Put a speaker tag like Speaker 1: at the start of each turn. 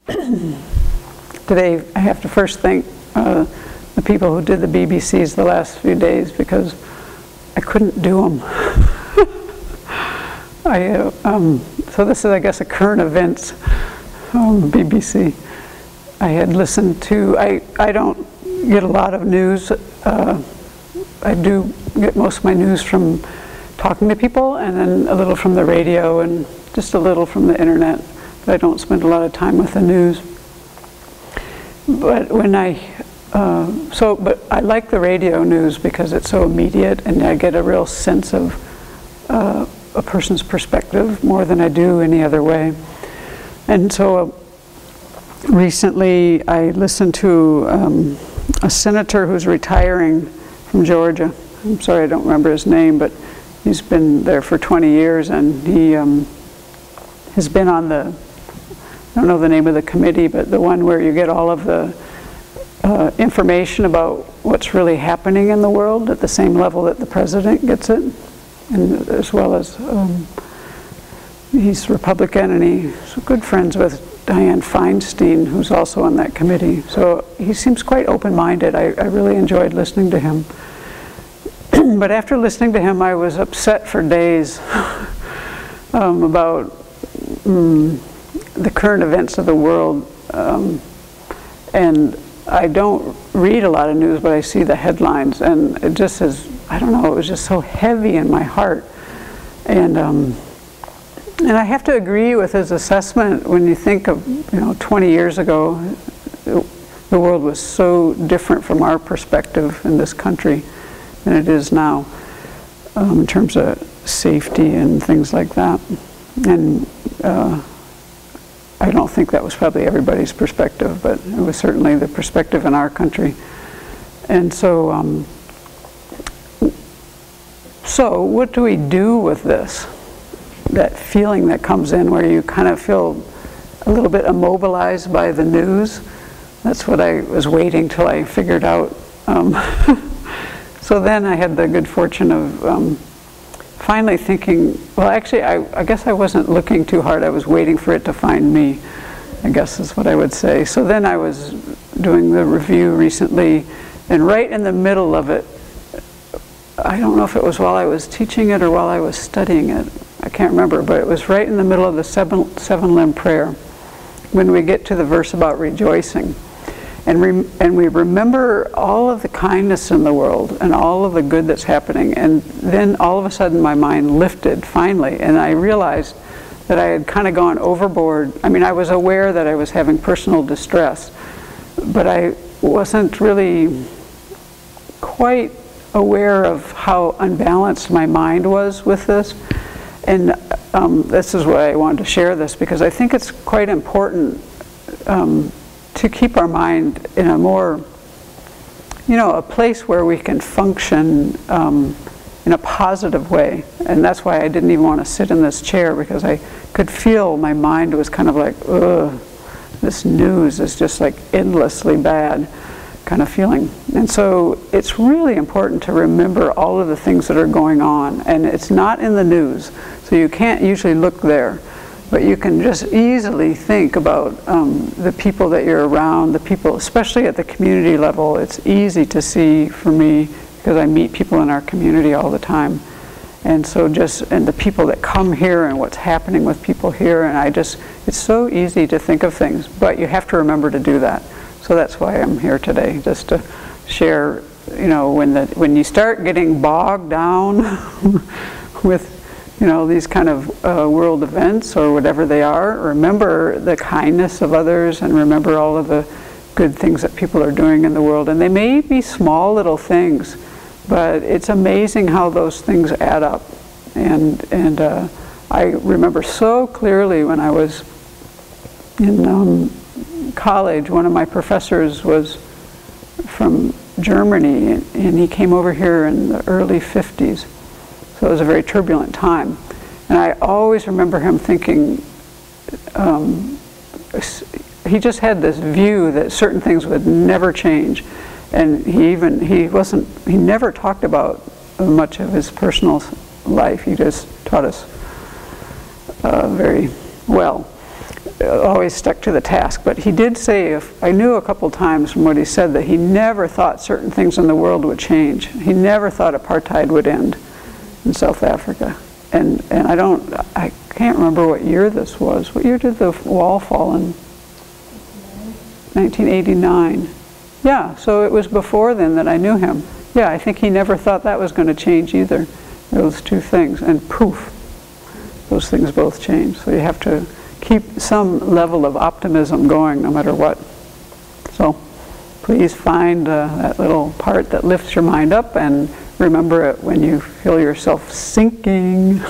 Speaker 1: Today I have to first thank the people who did the BBCs the last few days, because I couldn't do them. So this is, I guess, a current events BBC. I had listened to, I don't get a lot of news. I do get most of my news from talking to people, and then a little from the radio, and just a little from the internet. But I don't spend a lot of time with the news. But when but I like the radio news because it's so immediate, and I get a real sense of a person's perspective more than I do any other way. And so recently I listened to a senator who's retiring from Georgia. I'm sorry, I don't remember his name, but he's been there for 20 years, and he has been on the, I don't know the name of the committee, but the one where you get all of the information about what's really happening in the world at the same level that the president gets it, and as well as he's Republican, and he's good friends with Dianne Feinstein, who's also on that committee. So he seems quite open-minded. I really enjoyed listening to him. But after listening to him, I was upset for days about the current events of the world. And I don't read a lot of news, but I see the headlines, and it just is, I don't know, it was just so heavy in my heart. And I have to agree with his assessment. When you think of, 20 years ago, the world was so different from our perspective in this country than it is now, in terms of safety and things like that. And I don't think that was probably everybody's perspective, but it was certainly the perspective in our country. And so, so what do we do with this? That feeling that comes in where you kind of feel a little bit immobilized by the news. That's what I was waiting till I figured out. So then I had the good fortune of finally thinking, well, actually, I guess I wasn't looking too hard. I was waiting for it to find me, I guess is what I would say. So then I was doing the review recently, and right in the middle of it, I don't know if it was while I was teaching it or while I was studying it, I can't remember, but it was right in the middle of the seven-limb prayer when we get to the verse about rejoicing. And we remember all of the kindness in the world and all of the good that's happening. And then all of a sudden my mind lifted finally, and I realized that I had kind of gone overboard. I mean, I was aware that I was having personal distress, but I wasn't really quite aware of how unbalanced my mind was with this. And this is why I wanted to share this, because I think it's quite important to keep our mind in a more, a place where we can function in a positive way. And that's why I didn't even want to sit in this chair, because I could feel my mind was kind of like, ugh, this news is just like endlessly bad kind of feeling. And so it's really important to remember all of the things that are going on. And it's not in the news, so you can't usually look there. But you can just easily think about the people that you're around, the people, especially at the community level. It's easy to see for me, because I meet people in our community all the time. And so and the people that come here and what's happening with people here, and it's so easy to think of things, but you have to remember to do that. So that's why I'm here today, just to share, when you start getting bogged down with these kind of world events or whatever they are, remember the kindness of others, and remember all of the good things that people are doing in the world. And they may be small little things, but it's amazing how those things add up. And I remember so clearly when I was in college, one of my professors was from Germany, and he came over here in the early 50s. So it was a very turbulent time. And I always remember him thinking, he just had this view that certain things would never change. And he never talked about much of his personal life. He just taught us very well. always stuck to the task. But he did say, I knew a couple times from what he said, that he never thought certain things in the world would change. He never thought apartheid would end in South Africa. And I can't remember what year this was. What year did the wall fall in? 1989. Yeah, so it was before then that I knew him. Yeah, I think he never thought that was going to change either, those two things. And poof, those things both change. So you have to keep some level of optimism going no matter what. So please find that little part that lifts your mind up and remember it when you feel yourself sinking.